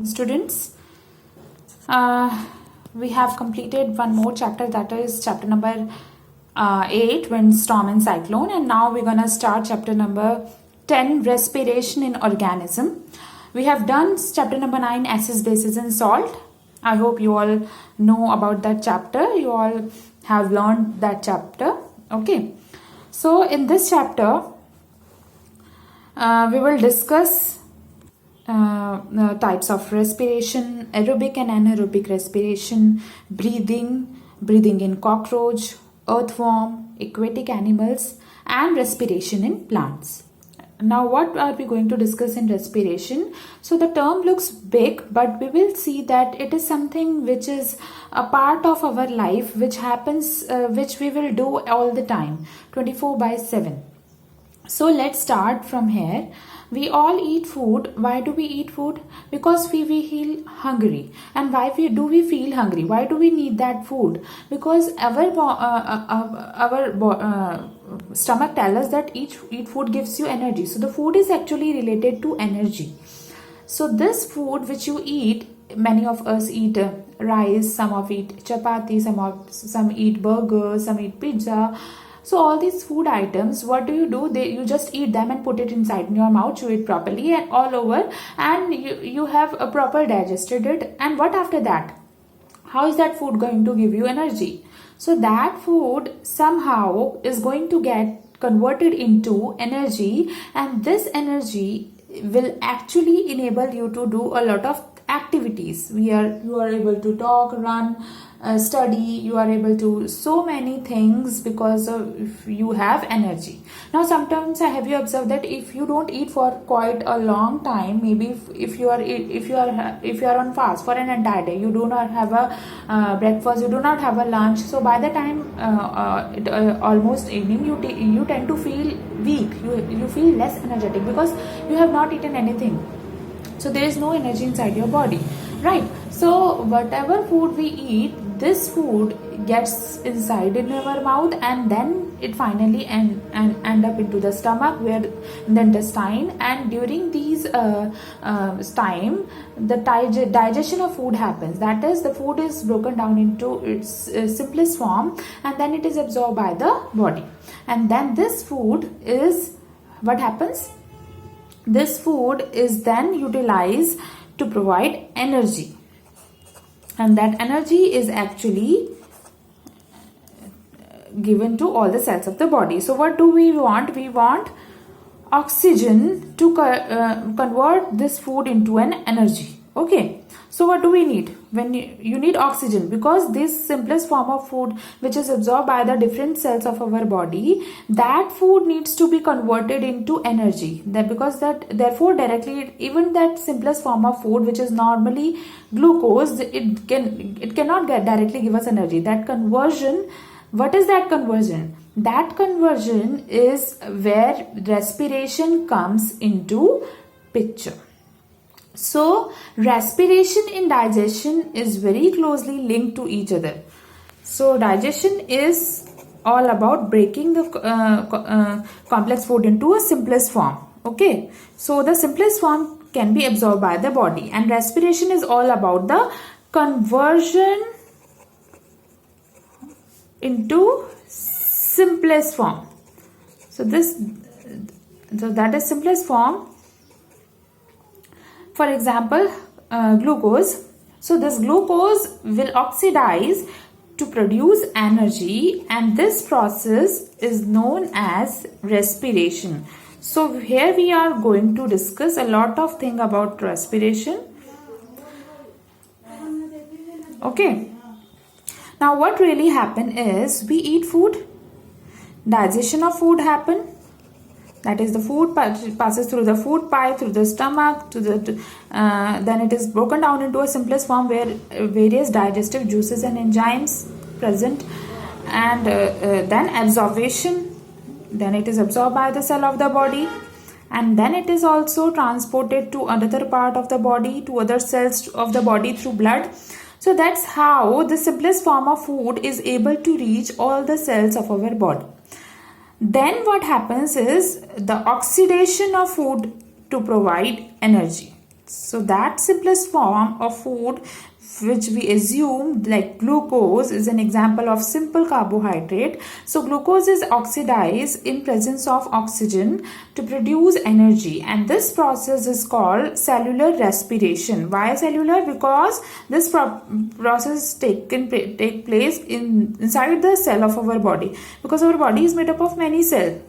Students, we have completed one more chapter, that is chapter number 8, wind, storm and cyclone, and now we're gonna start chapter number 10, respiration in organism. We have done chapter number 9, acids, bases and salt. I hope you all know about that chapter. You all have learned that chapter. Okay, so in this chapter we will discuss types of respiration, aerobic and anaerobic respiration, breathing in cockroach, earthworm, aquatic animals, and respiration in plants. Now, what are we going to discuss in respiration? So the term looks big, but we will see that it is something which is a part of our life, which happens, which we will do all the time, 24/7. So let's start from here. We all eat food. Why do we eat food? Because we feel hungry. And why do we feel hungry? Why do we need that food? Because our stomach tells us that eat food gives you energy. So the food is actually related to energy. So this food which you eat, many of us eat rice, some of eat chapati, some eat burgers, some eat pizza. So all these food items, what do? You just eat them and put it inside in your mouth, chew it properly and all over, and you have a proper digested it. And what after that? How is that food going to give you energy? So that food somehow is going to get converted into energy, and this energy will actually enable you to do a lot of activities. You are able to talk, run, study. You are able to so many things because of you have energy. Now sometimes have you observed that if you don't eat for quite a long time, maybe if you are on fast for an entire day, you do not have a breakfast, you do not have a lunch, so by the time almost evening, you tend to feel weak, you feel less energetic because you have not eaten anything. So there is no energy inside your body, right? So whatever food we eat, this food gets inside in our mouth, and then it finally end up into the stomach, where the intestine, and during these time the digestion of food happens. That is, the food is broken down into its simplest form, and then it is absorbed by the body, and then this food is what happens. This food is then utilized to provide energy, and that energy is actually given to all the cells of the body. So what do we want? We want oxygen to convert this food into an energy. Okay, so what do we need? When you need oxygen, because this simplest form of food which is absorbed by the different cells of our body, that food needs to be converted into energy. Therefore directly, even that simplest form of food which is normally glucose, it cannot directly give us energy. That conversion, what is that conversion? That conversion is where respiration comes into picture. So respiration in digestion is very closely linked to each other. So digestion is all about breaking the complex food into a simplest form. Okay, so the simplest form can be absorbed by the body, and respiration is all about the conversion into simplest form. So that is simplest form. For example, glucose. So this glucose will oxidize to produce energy, and this process is known as respiration. So here we are going to discuss a lot of things about respiration. Okay. Now what really happen is, we eat food, digestion of food happen. That is, the food passes through the food pipe, through the stomach, then it is broken down into a simplest form, where various digestive juices and enzymes present, and then absorption. Then it is absorbed by the cell of the body, and then it is also transported to another part of the body, to other cells of the body through blood. So that's how the simplest form of food is able to reach all the cells of our body. Then what happens is the oxidation of food to provide energy. So that simplest form of food which we assume like glucose is an example of simple carbohydrate. So glucose is oxidized in presence of oxygen to produce energy, and this process is called cellular respiration. Why cellular? Because this process take place inside the cell of our body, because our body is made up of many cells.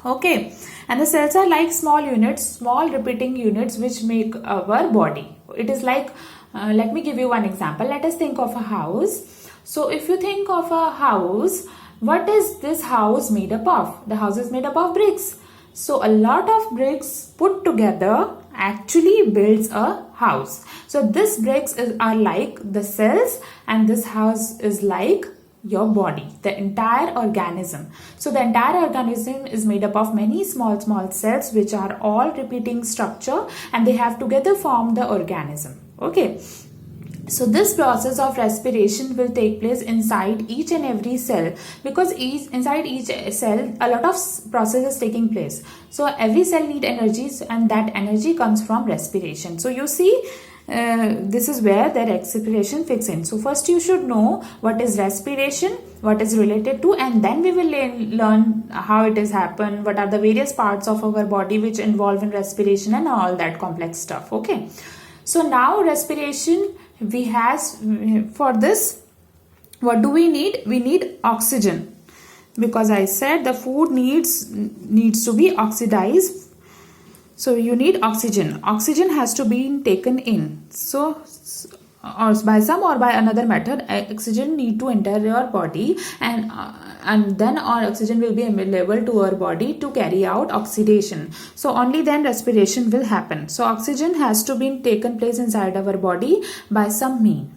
Okay, and the cells are like small units, small repeating units which make our body. It is like, let me give you one example. Let us think of a house. So if you think of a house, what is this house made up of? The house is made up of bricks. So a lot of bricks put together actually builds a house. So these bricks are like the cells, and this house is like your body, the entire organism. So the entire organism is made up of many small cells which are all repeating structure, and they have together formed the organism. Okay, so this process of respiration will take place inside each and every cell, because inside each cell a lot of process is taking place. So every cell need energies, and that energy comes from respiration. So you see, this is where the respiration fits in. So first you should know what is respiration, what is related to, and then we will learn how it is happen, what are the various parts of our body which involve in respiration and all that complex stuff. Okay, so now respiration, we has, for this what do we need? We need oxygen, because I said the food needs to be oxidized. So you need oxygen. Oxygen has to be taken in. So or by some or by another method, oxygen need to enter your body, and then our oxygen will be available to our body to carry out oxidation. So only then respiration will happen. So oxygen has to be taken place inside our body by some means.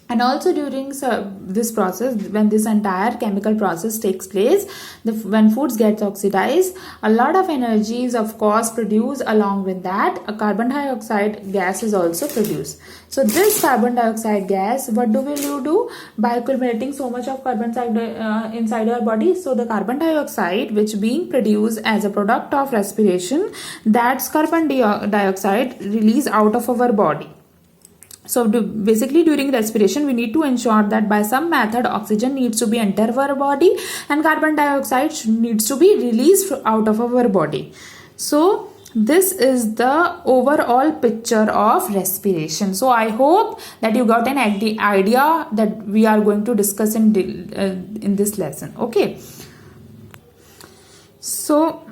And also during this process, when this entire chemical process takes place, when foods get oxidized, a lot of energy is of course produced. Along with that, a carbon dioxide gas is also produced. So this carbon dioxide gas, what will you do? By accumulating so much of carbon dioxide inside your body, so the carbon dioxide which being produced as a product of respiration, that's carbon dioxide released out of our body. So basically during respiration, we need to ensure that by some method oxygen needs to be enter our body, and carbon dioxide needs to be released out of our body. So this is the overall picture of respiration. So I hope that you got an idea that we are going to discuss in this lesson. Okay. So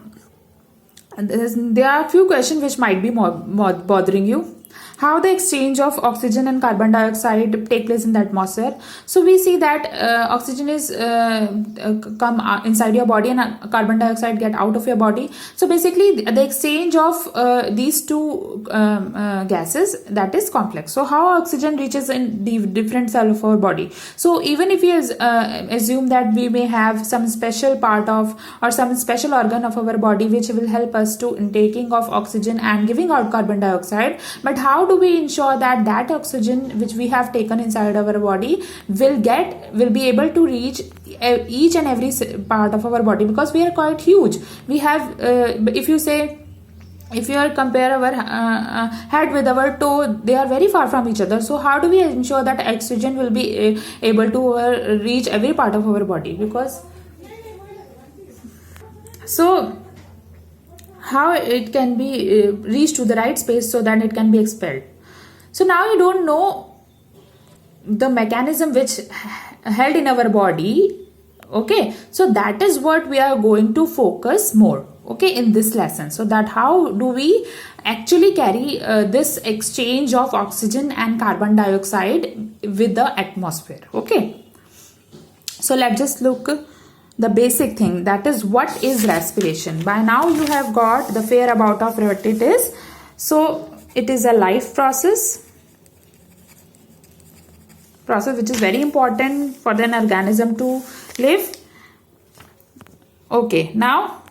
there are a few questions which might be more bothering you. How the exchange of oxygen and carbon dioxide take place in the atmosphere. So we see that oxygen is come inside your body, and carbon dioxide get out of your body. So basically the exchange of these two gases, that is complex. So how oxygen reaches in the different cell of our body. So even if you assume that we may have some special part of or some special organ of our body which will help us to intaking of oxygen and giving out carbon dioxide, but how do we ensure that that oxygen which we have taken inside our body will be able to reach each and every part of our body? Because we are quite huge. We have if you compare our head with our toe, they are very far from each other. So how do we ensure that oxygen will be able to reach every part of our body? Because so how it can be reached to the right space so that it can be expelled. So now you don't know the mechanism which held in our body. Okay, so that is what we are going to focus more, okay, in this lesson. So that how do we actually carry this exchange of oxygen and carbon dioxide with the atmosphere. Okay, so let's just look the basic thing, that is what is respiration. By now you have got the fair about of what it is. So it is a life process which is very important for an organism to live. Okay, now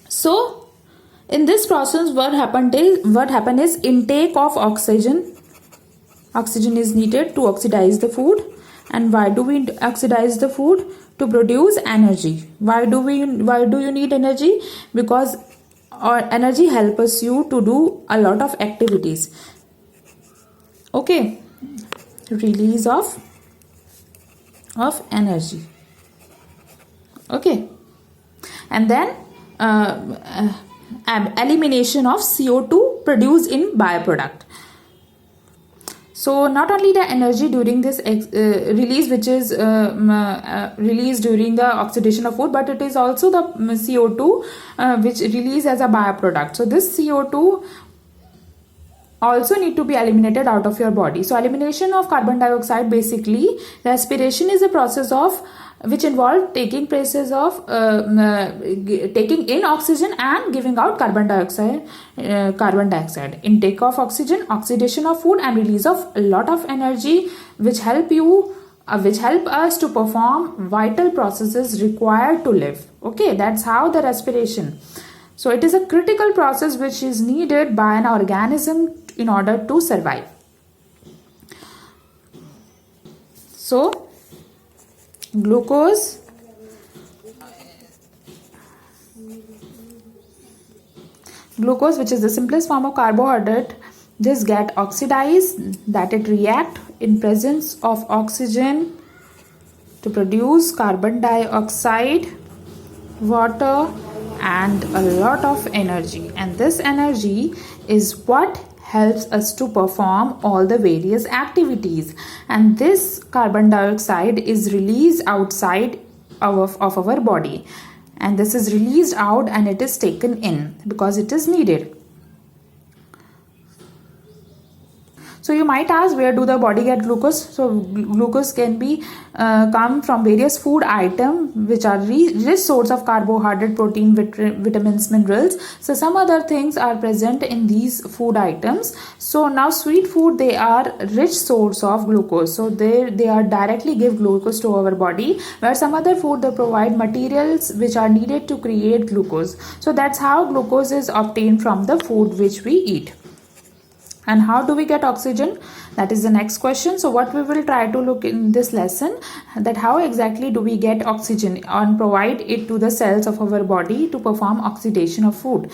so in this process what happened is intake of oxygen is needed to oxidize the food. And why do we oxidize the food? To produce energy. Why do you need energy? Because or energy helps you to do a lot of activities. Okay, release of energy. Okay, and then elimination of CO2 produced in byproduct. So not only the energy during this release, which is released during the oxidation of food, but it is also the CO2 which released as a byproduct. So this CO2 also need to be eliminated out of your body. So elimination of carbon dioxide, basically respiration is a process of which involve taking places of taking in oxygen and giving out carbon dioxide. Intake of oxygen, oxidation of food, and release of a lot of energy which help us to perform vital processes required to live. Okay, that's how the respiration. So it is a critical process which is needed by an organism in order to survive. So glucose which is the simplest form of carbohydrate, this get oxidized, that it react in presence of oxygen to produce carbon dioxide, water, and a lot of energy. And this energy is what helps us to perform all the various activities. And this carbon dioxide is released outside of our body. And this is released out and it is taken in because it is needed. So you might ask, where do the body get glucose? So glucose can be come from various food items which are rich source of carbohydrate, protein, vitamins, minerals. So some other things are present in these food items. So now sweet food, they are rich source of glucose. So they are directly give glucose to our body, where some other food, they provide materials which are needed to create glucose. So that's how glucose is obtained from the food which we eat. And how do we get oxygen? That is the next question. So what we will try to look in this lesson, that how exactly do we get oxygen and provide it to the cells of our body to perform oxidation of food.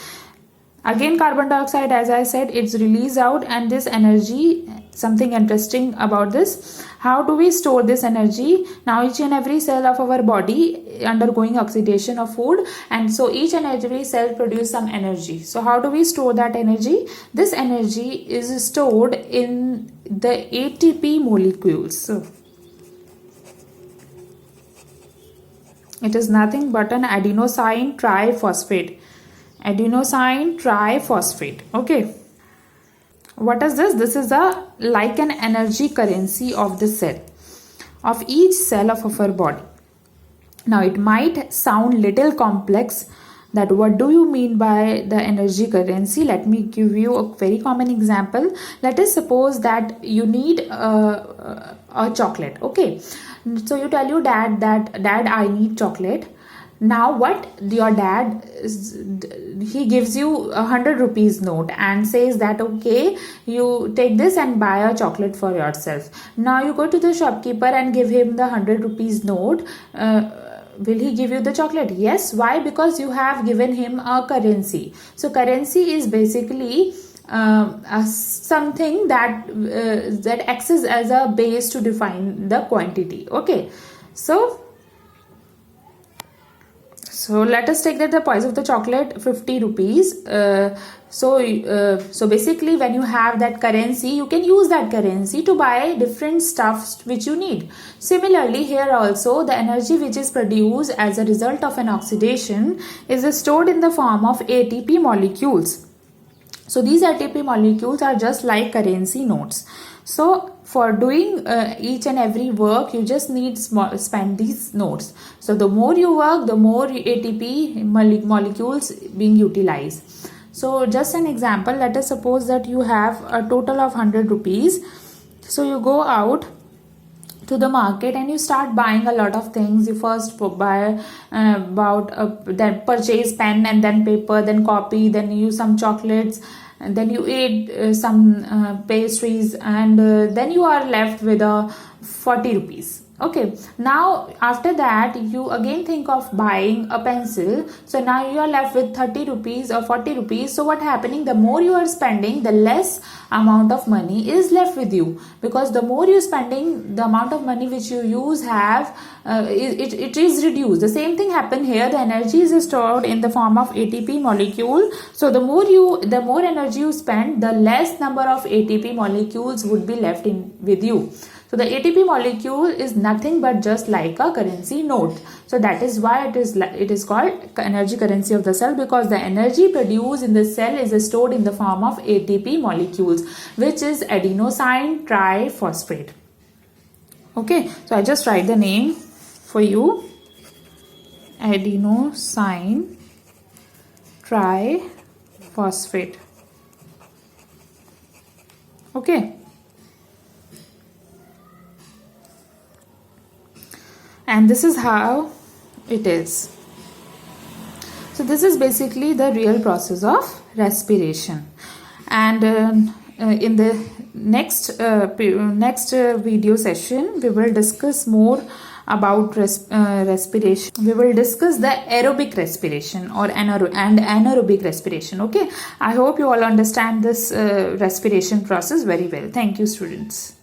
Again, carbon dioxide, as I said, it's released out, and this energy, something interesting about this, how do we store this energy? Now each and every cell of our body undergoing oxidation of food, and so each and every cell produce some energy. So how do we store that energy? This energy is stored in the ATP molecules. So it is nothing but an adenosine triphosphate. Okay, what is this? This is like an energy currency of the cell, of each cell of our body. Now it might sound little complex, that what do you mean by the energy currency? Let me give you a very common example. Let us suppose that you need a chocolate. Okay, so you tell your dad that, dad, I need chocolate. Now what your dad he gives you 100 rupees note and says that, okay, you take this and buy a chocolate for yourself. Now you go to the shopkeeper and give him the 100 rupees note. Will he give you the chocolate? Yes. Why? Because you have given him a currency. So currency is basically something that acts as a base to define the quantity. Okay, so let us take that the price of the chocolate 50 rupees. So basically, when you have that currency, you can use that currency to buy different stuff which you need. Similarly, here also the energy which is produced as a result of an oxidation is stored in the form of ATP molecules. So these ATP molecules are just like currency notes. So for doing each and every work, you just need spend these notes. So the more you work, the more ATP molecules being utilized. So just an example, let us suppose that you have a total of 100 rupees. So you go out to the market and you start buying a lot of things. You first buy then purchase pen and then paper, then copy, then use some chocolates, and then you eat some pastries, and then you are left with 40 rupees. Okay, now after that you again think of buying a pencil. So now you are left with 30 rupees or 40 rupees. So what happening, the more you are spending, the less amount of money is left with you, because the more you spending, the amount of money which you use have it is reduced. The same thing happen here. The energy is stored in the form of ATP molecule. So the more energy you spend, the less number of ATP molecules would be left in with you. So the ATP molecule is nothing but just like a currency note. So that is why it is called energy currency of the cell, because the energy produced in the cell is stored in the form of ATP molecules, which is adenosine triphosphate. Okay, so I just write the name for you. Adenosine triphosphate. Okay. And this is how it is. So this is basically the real process of respiration. And in the next video session, we will discuss more about respiration. We will discuss the aerobic respiration or anaerobic respiration. Okay, I hope you all understand this respiration process very well. Thank you, students.